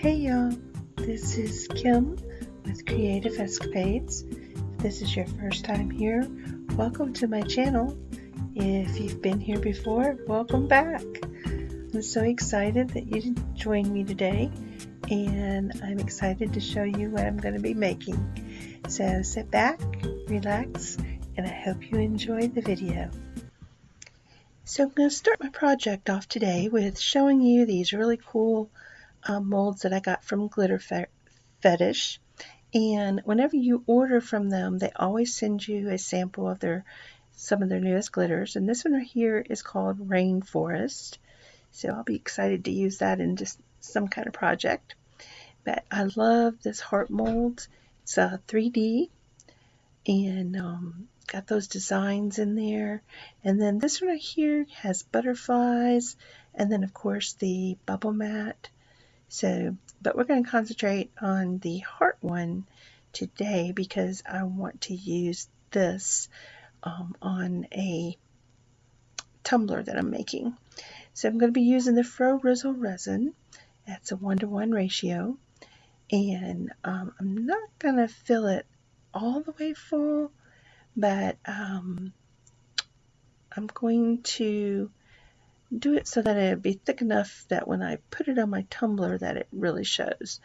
Hey y'all, this is Kim with Creative Escapades. If this is your first time here, welcome to my channel. If you've been here before, welcome back. I'm so excited that you joined me today, and I'm excited to show you what I'm going to be making. So sit back, relax, and I hope you enjoy the video. So I'm going to start my project off today with showing you these really cool molds that I got from Glitter Fetish. And whenever you order from them, they always send you a sample of some of their newest glitters. And this one right here is called Rainforest. So I'll be excited to use that in just some kind of project. But I love this heart mold. It's 3D and got those designs in there. And then this one right here has butterflies, and then of course the bubble mat. But we're going to concentrate on the heart one today because I want to use this on a tumbler that I'm making. So I'm going to be using the Fro Rizzle resin. That's a 1-to-1 ratio. And I'm not going to fill it all the way full, but I'm going to do it so that it'll be thick enough that when I put it on my tumbler that it really shows.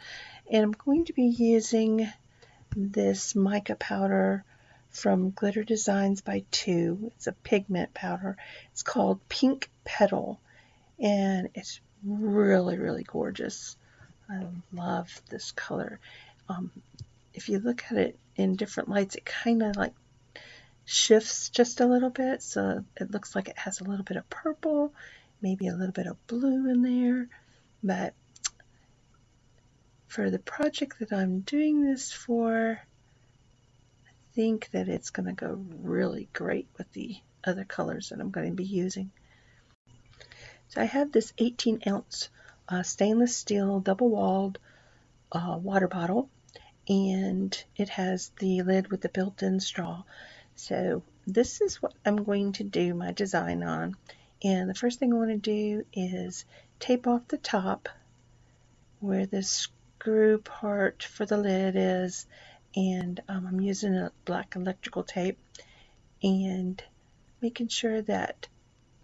And I'm going to be using this mica powder from Glitter Designs by 2. It's a pigment powder. It's called Pink Petal, and it's really, really gorgeous. I love this color. If you look at it in different lights, it kind of like shifts just a little bit, so it looks like it has a little bit of purple, maybe a little bit of blue in there. But for the project that I'm doing this for, I think that it's going to go really great with the other colors that I'm going to be using. So I have this 18-ounce stainless steel double-walled water bottle, and it has the lid with the built-in straw. So this is what I'm going to do my design on. And the first thing I want to do is tape off the top where the screw part for the lid is. And I'm using a black electrical tape and making sure that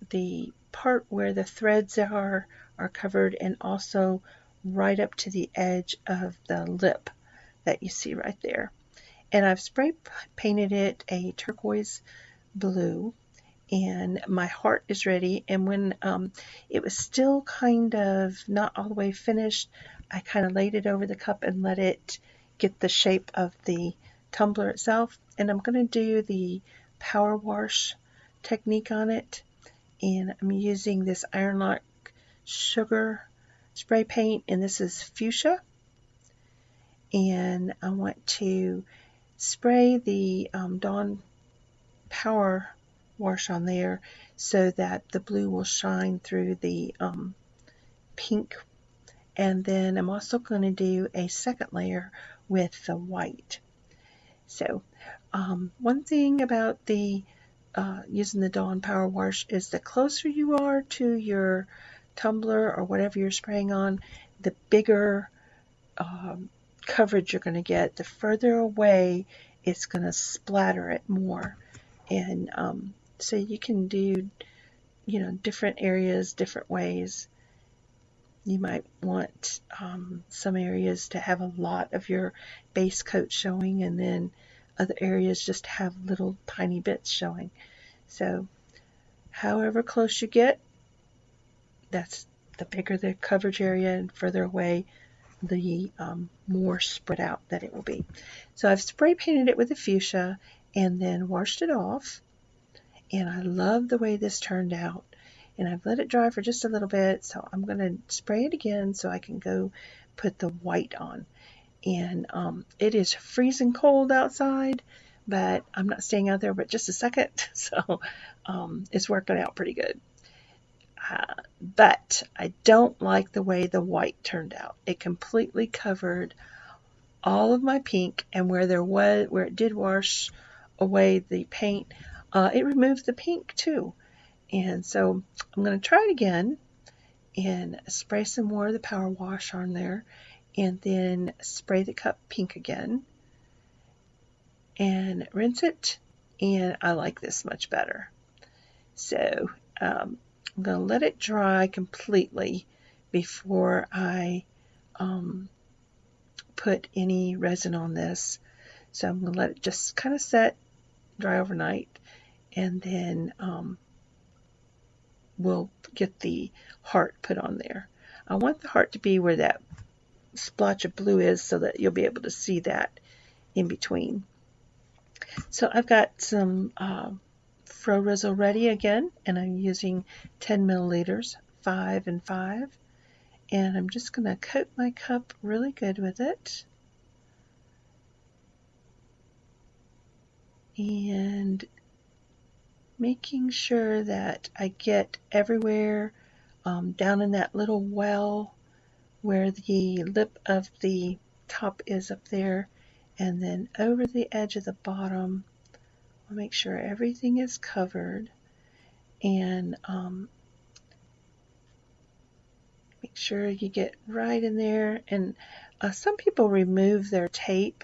the part where the threads are covered, and also right up to the edge of the lip that you see right there. And I've spray painted it a turquoise blue, and my heart is ready. And when it was still kind of not all the way finished, I kind of laid it over the cup and let it get the shape of the tumbler itself. And I'm going to do the power wash technique on it, and I'm using this Ironlak sugar spray paint, and this is Fushia. And I want to spray the Dawn Power Wash on there so that the blue will shine through the pink. And then I'm also going to do a second layer with the white. So one thing about the using the Dawn Power Wash is the closer you are to your tumbler or whatever you're spraying on, the bigger coverage you're going to get. The further away, it's going to splatter it more. And so you can do, different areas, different ways. You might want some areas to have a lot of your base coat showing, and then other areas just have little tiny bits showing. So however close you get, that's the bigger the coverage area, and further away, the more spread out that it will be. So I've spray painted it with the fuchsia and then washed it off, and I love the way this turned out. And I've let it dry for just a little bit, so I'm going to spray it again so I can go put the white on. And it is freezing cold outside, but I'm not staying out there but just a second, so it's working out pretty good. But I don't like the way the white turned out. It completely covered all of my pink, and where it did wash away the paint, it removed the pink too. And so I'm going to try it again and spray some more of the power wash on there and then spray the cup pink again and rinse it, and I like this much better. So I'm going to let it dry completely before I put any resin on this. So I'm going to let it just kind of set, dry overnight, and then we'll get the heart put on there. I want the heart to be where that splotch of blue is so that you'll be able to see that in between. So I've got some Fro Resin ready again, and I'm using 10 milliliters, 5 and 5. And I'm just going to coat my cup really good with it. And making sure that I get everywhere down in that little well where the lip of the top is up there, and then over the edge of the bottom. I'll make sure everything is covered, and make sure you get right in there. And some people remove their tape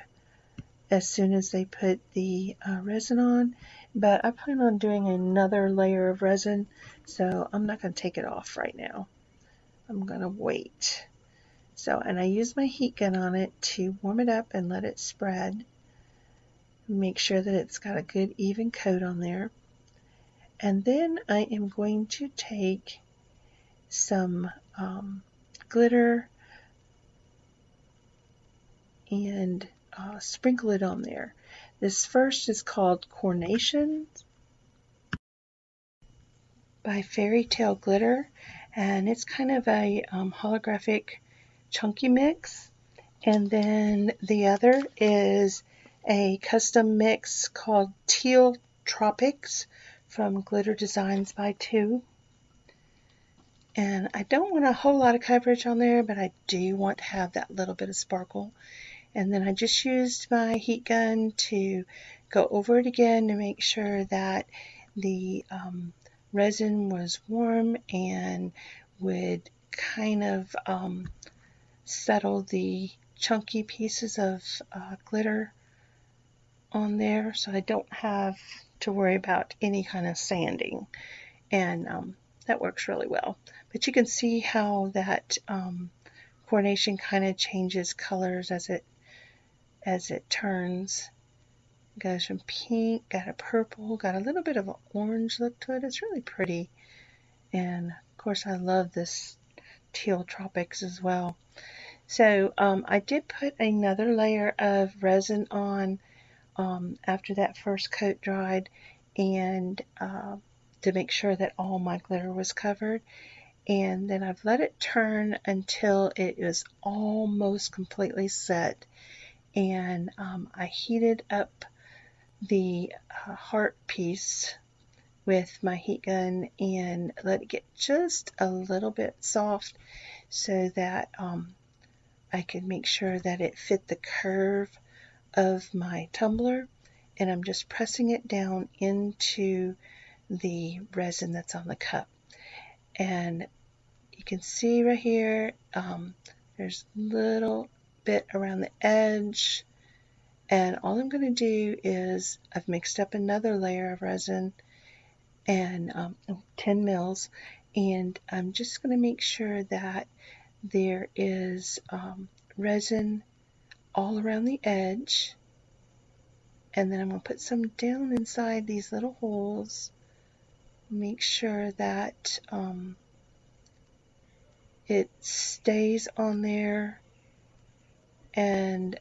as soon as they put the resin on, but I plan on doing another layer of resin, so I'm not going to take it off right now. I'm going to wait. So, and I use my heat gun on it to warm it up and let it spread. Make sure that it's got a good even coat on there. And then I am going to take some glitter and sprinkle it on there. This first is called Carnation by Fairy Tale Glitter, and it's kind of a holographic chunky mix. And then the other is a custom mix called Teal Tropics from Glitter Designs by Teal. And I don't want a whole lot of coverage on there, but I do want to have that little bit of sparkle. And then I just used my heat gun to go over it again to make sure that the resin was warm and would kind of settle the chunky pieces of glitter on there, so I don't have to worry about any kind of sanding, and that works really well. But you can see how that coordination kind of changes colors as it turns. It goes from pink, got a purple, got a little bit of an orange look to it. It's really pretty, and of course I love this Teal Tropics as well. So I did put another layer of resin on after that first coat dried, and to make sure that all my glitter was covered. And then I've let it turn until it is almost completely set, and I heated up the heart piece with my heat gun and let it get just a little bit soft so that I could make sure that it fit the curve of my tumbler, and I'm just pressing it down into the resin that's on the cup. And you can see right here there's a little bit around the edge, and all I'm going to do is I've mixed up another layer of resin and 10 mils, and I'm just going to make sure that there is resin all around the edge, and then I'm going to put some down inside these little holes. Make sure that it stays on there, and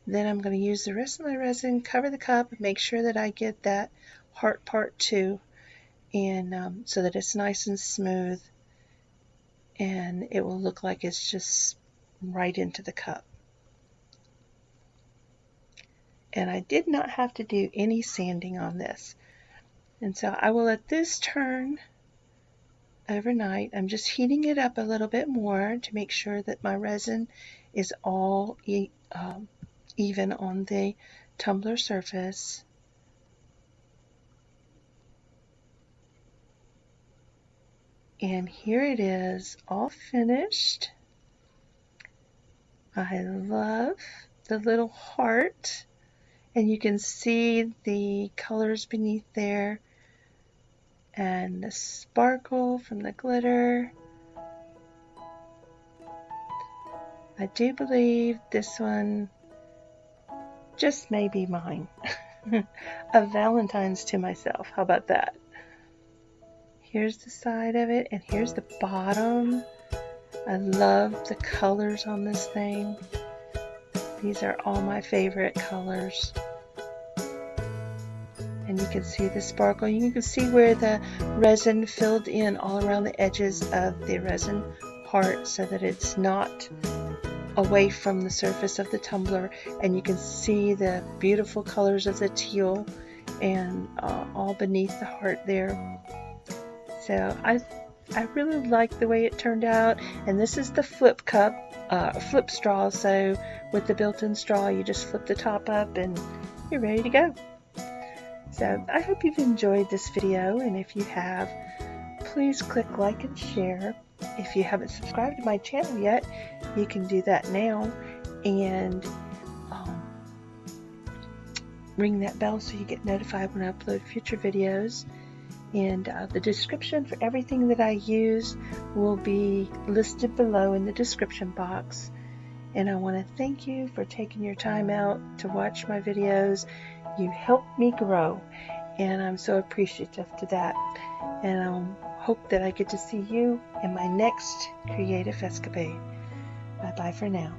then I'm going to use the rest of my resin, cover the cup, make sure that I get that heart part too, and so that it's nice and smooth, and it will look like it's just right into the cup. And I did not have to do any sanding on this. And so I will let this turn overnight. I'm just heating it up a little bit more to make sure that my resin is all even on the tumbler surface. And here it is, all finished. I love the little heart, and you can see the colors beneath there and the sparkle from the glitter. I do believe this one just may be mine. A Valentine's to myself. How about that? Here's the side of it, and here's the bottom. I love the colors on this thing. These are all my favorite colors. And you can see the sparkle. You can see where the resin filled in all around the edges of the resin heart so that it's not away from the surface of the tumbler, and you can see the beautiful colors of the teal and all beneath the heart there. So I really like the way it turned out, and this is the flip cup, flip straw, so with the built-in straw you just flip the top up and you're ready to go. So I hope you've enjoyed this video, and if you have, please click like and share. If you haven't subscribed to my channel yet, you can do that now, and ring that bell so you get notified when I upload future videos. And the description for everything that I use will be listed below in the description box. And I want to thank you for taking your time out to watch my videos. You help me grow, and I'm so appreciative to that. And I hope that I get to see you in my next creative escapade. Bye bye for now.